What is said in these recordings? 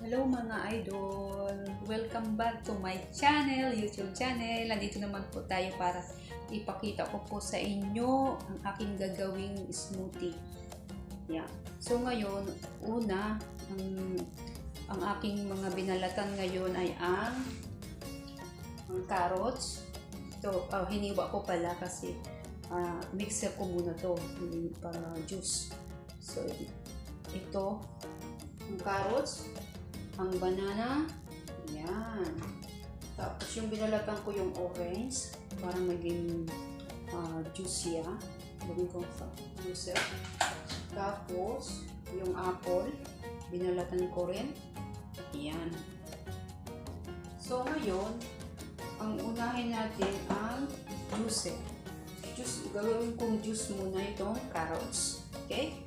Hello mga idol! Welcome back to my channel, YouTube channel. Nandito naman po tayo para ipakita ko po sa inyo ang aking gagawing smoothie. Yeah. So ngayon, una, ang aking mga binalatan ngayon ay ang carrots. So, hiniwa ko pala kasi mixer ko muna to para juice. So, ito, ang carrots, ang banana, yan. Tapos yung binalatan ko yung orange para maging juicy. Gawin ko sa juicer. Tapos yung apple, binalatan ko rin. Yan. So ngayon, ang unahin natin ang juicer. Gagawin kong juice muna itong carrots. Okay?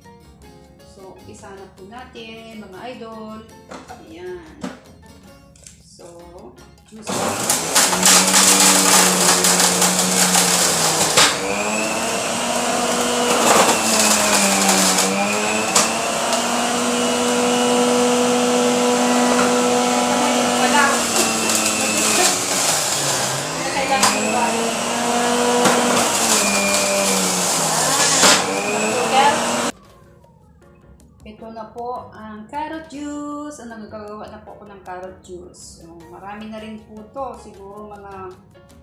So, isa na po natin, mga idol. Ayan. So, juice. Ito na po ang carrot juice. Nagagawa na po ako ng carrot juice. Marami na rin po to. Siguro mga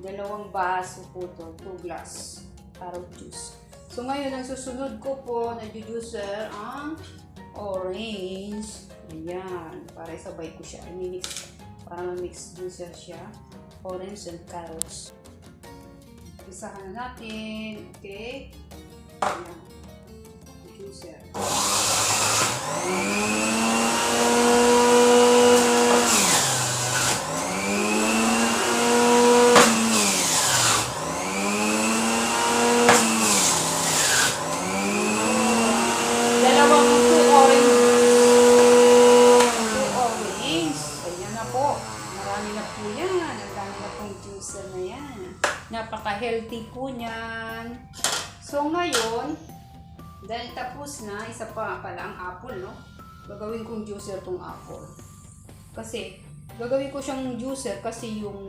2 baso po to. 2 glass carrot juice. So ngayon, ang susunod ko po na juicer ang orange. Ayan. Para isabay ko siya. I-mix. Para ma-mix juicer siya. Orange and carrots. Isahan na natin. Okay. Ayan. Juicer. Napaka-healthy po niyan. So ngayon, dahil tapos na, isa pa pala ang apple, no? Gagawin kong juicer tong apple. Kasi, gagawin ko siyang juicer kasi yung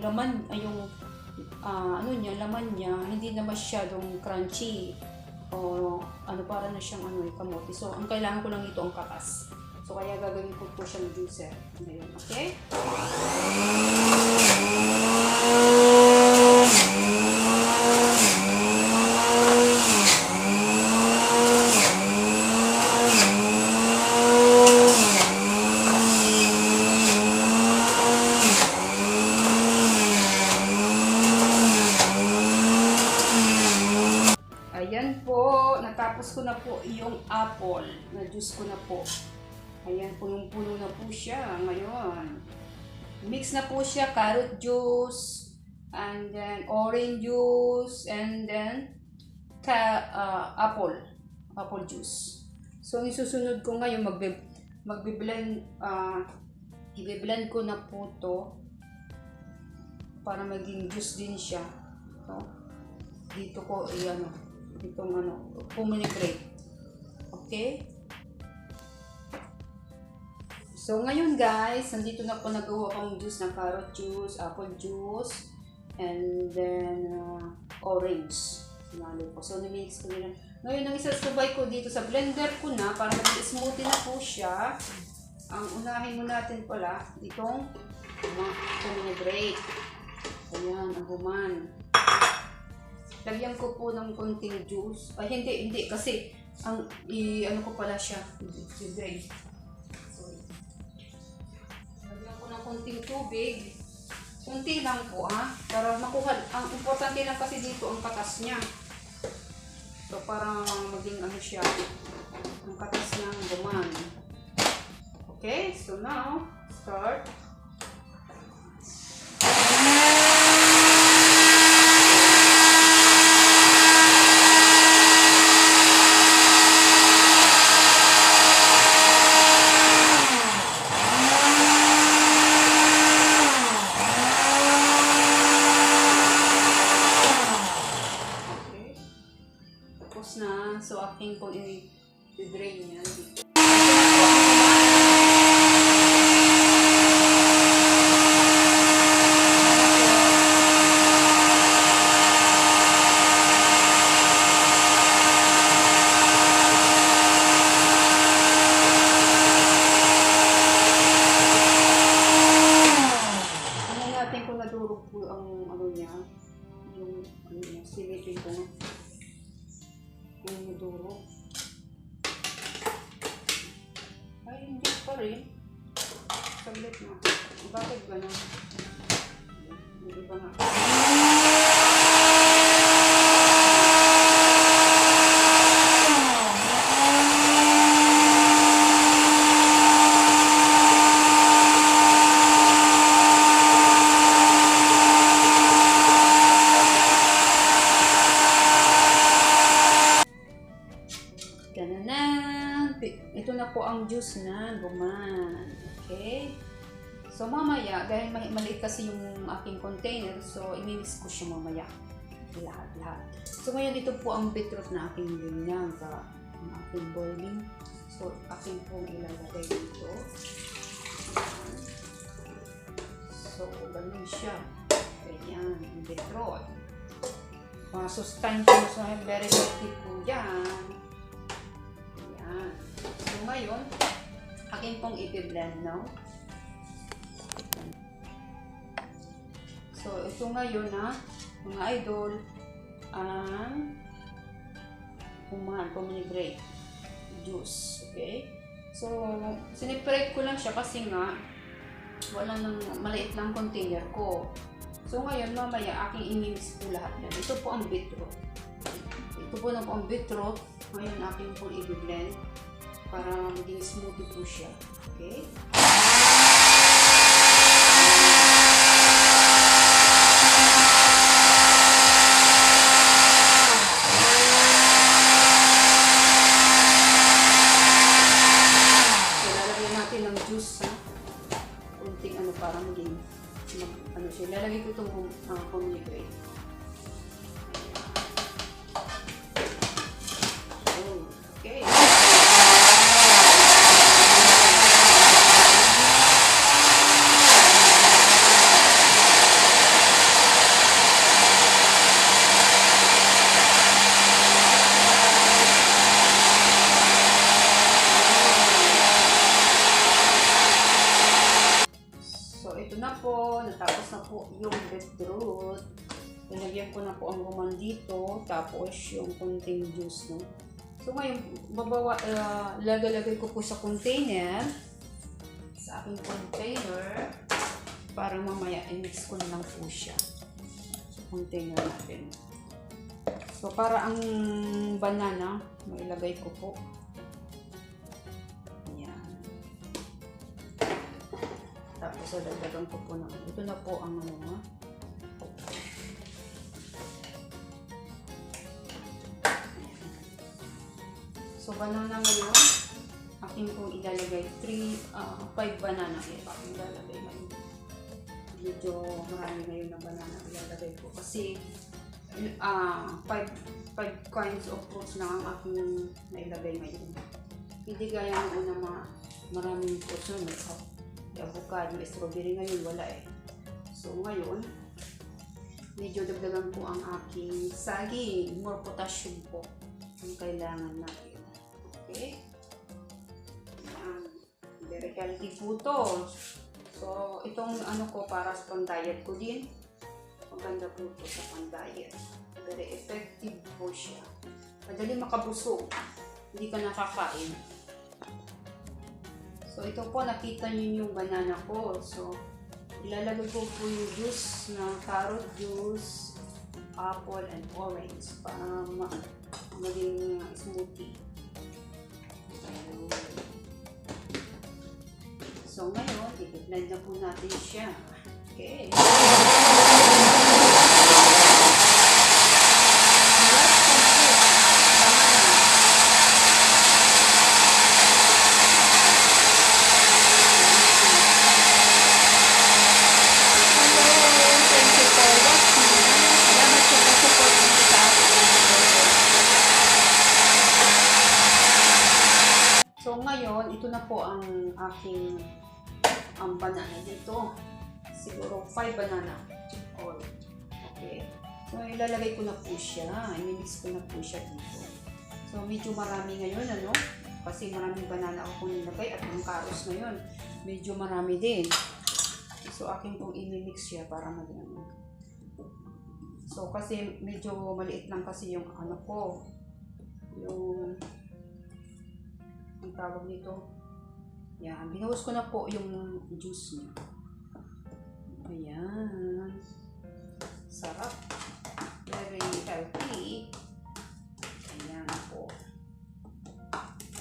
laman, ano niya, laman niya, hindi na masyadong crunchy. O para na siyang kamote. So, ang kailangan ko lang ito ang katas. So, kaya gagawin ko po siyang juicer. Ngayon, okay? Ayan po, natapos ko na po yung apple. Na-juice ko na po. Ayan, punong-puno na po siya ngayon. Mix na po siya, carrot juice, and then orange juice, and then apple juice. So, yung susunod ko ngayon, magbe-blend, i-blend ko na po to para maging juice din siya. So, dito ko, itong pomegranate. Okay? So, ngayon guys, nandito na po nagawa akong juice ng carrot juice, apple juice, and then orange. Sinalo ko. So, namix ko nila. Ngayon, ang isasabay ko dito sa blender ko na para maging smoothie na po siya. Ang unahin mo natin pala, itong pomegranate. Ayan, ang guman. Lagyan ko po ng konting juice. Ay, hindi. Kasi, ano ko pala siya. Drain. Kunting tubig. Kunti lang po para makuha. Ang importante lang kasi dito ang katas niya. So para maging siya ang katas ng guman. Okay, so now start. So, aking kung i-drain yan dito. Silipin ko nga. Ang duro. Ay, hindi pa rin. Saglit na. Bakit gano'n? Hindi ba nga? Tananan! Ito na po ang juice na guman. Okay? So mamaya, dahil maliit kasi yung aking container, so imimix ko siya mamaya. Lahat. So ngayon ito po ang beetroot na aking linyag, ang aking boiling. So aking pong ilalagay dito. So ganun siya. Ganyan, ang beetroot. Mga sustansya, very healthy po yan. So ngayon, akin pong i-blend now. So ito ngayon na, mga idol, ang pomegranate juice. Okay? So, siniprate ko lang siya kasi nga, wala nang maliit lang container ko. So ngayon, mamaya, aking i-mix po lahat yan. Ito po ang beetroot. Ito po na po ang beetroot. Ngayon, aking po i-blend para maging smoothie po siya. Okay? So, lalagyan natin ng juice, ha? Kunting ano para maging ano siya. Lalagay ko itong pomegranate. Okay. So ito na po, natapos na po yung beetroot. Nilagyan ko na po ang guman dito, tapos yung konting juice, no? So ngayon, lagay ko po sa container, sa aking container, para mamaya i-mix ko na lang po siya sa container natin. So para ang banana, mailagay ko po. Ayan. Tapos dagdagan ko po ng, ito na po ang ano, so banana ngayon, aking pong ilalagay 5 banana. Yan, aking ilalagay ngayon. Medyo marami ngayon ng banana ilalagay ko kasi 5 kinds of fruits lang ang aking nailagay ngayon. Hindi gaya ng una maraming fruits na may avocado, may strawberry, ngayon wala eh. So ngayon, medyo dagdagan po ang aking saging. More potassium po ang kailangan natin. Okay? Very healthy po to. So, itong ano ko para sa pang-diet ko din. Maganda po ito sa pang-diet. Very effective po siya. Madali makabusog. Hindi ka nakakain. So, ito po, nakita niyo yung banana ko. So, ilalagay ko po yung juice na carrot juice, apple, and orange para maging smoothie. So ngayon, i-blend na po natin siya. Okay. So ngayon, ito na po ang aking banana dito. Siguro 5 banana all. Okay. So ilalagay ko na po siya. I-mix ko na po siya dito. So medyo marami ngayon, ano? Kasi maraming banana ako nilagay at ang carrots ngayon, medyo marami din. So akin pong i-mix siya para maging ano. So So, kasi medyo maliit lang kasi yung ano ko. Yung, ang tawag nito. Yan, binuhos ko na po yung juice niya. Ayan. Sarap. Very healthy. Ayan po.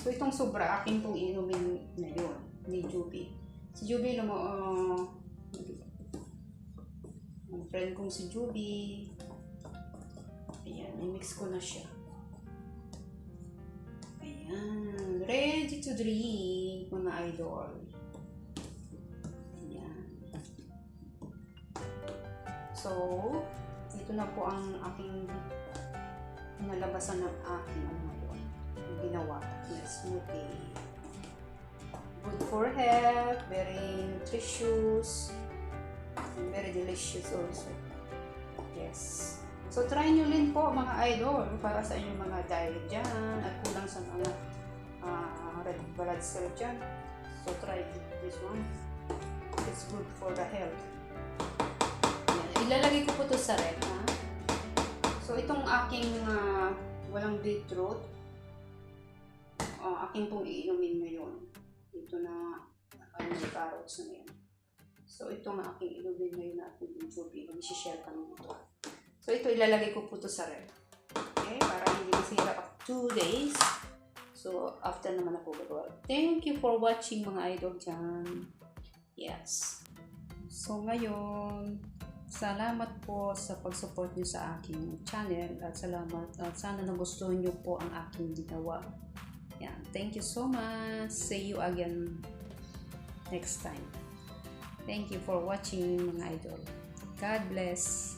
So, itong sobra, akin pong inumin na yun ni Juby. Si Juby, ang friend kong si Juby. Ayan, i-mix ko na siya. Ayan, ready to drink, mga idol. Ayan. So, ito na po ang aking nalabasan ng aking ginawa na smoothie. Good for health, very nutritious, and very delicious also. Yes. So, try nyo din po mga idol para sa inyong mga diet dyan at kulang sa mga red blood cell dyan. So, try this one. It's good for the health. Yan. Ilalagay ko po ito sa ref. So, itong aking walang beetroot, aking pong iinumin ngayon. Ito na may carrots na yan. So, ito nga aking inumin ngayon na ating Juby. Mag-share kami ito. So, ito ilalagay ko po ito sa ref. Okay? Para hindi masira pa 2 days. So, after naman ako gagawa. Thank you for watching mga idol dyan. Yes. So, ngayon, salamat po sa pag-support nyo sa aking channel. At salamat. At sana nagustuhan nyo po ang aking ginawa. Yan. Thank you so much. See you again next time. Thank you for watching mga idol. God bless.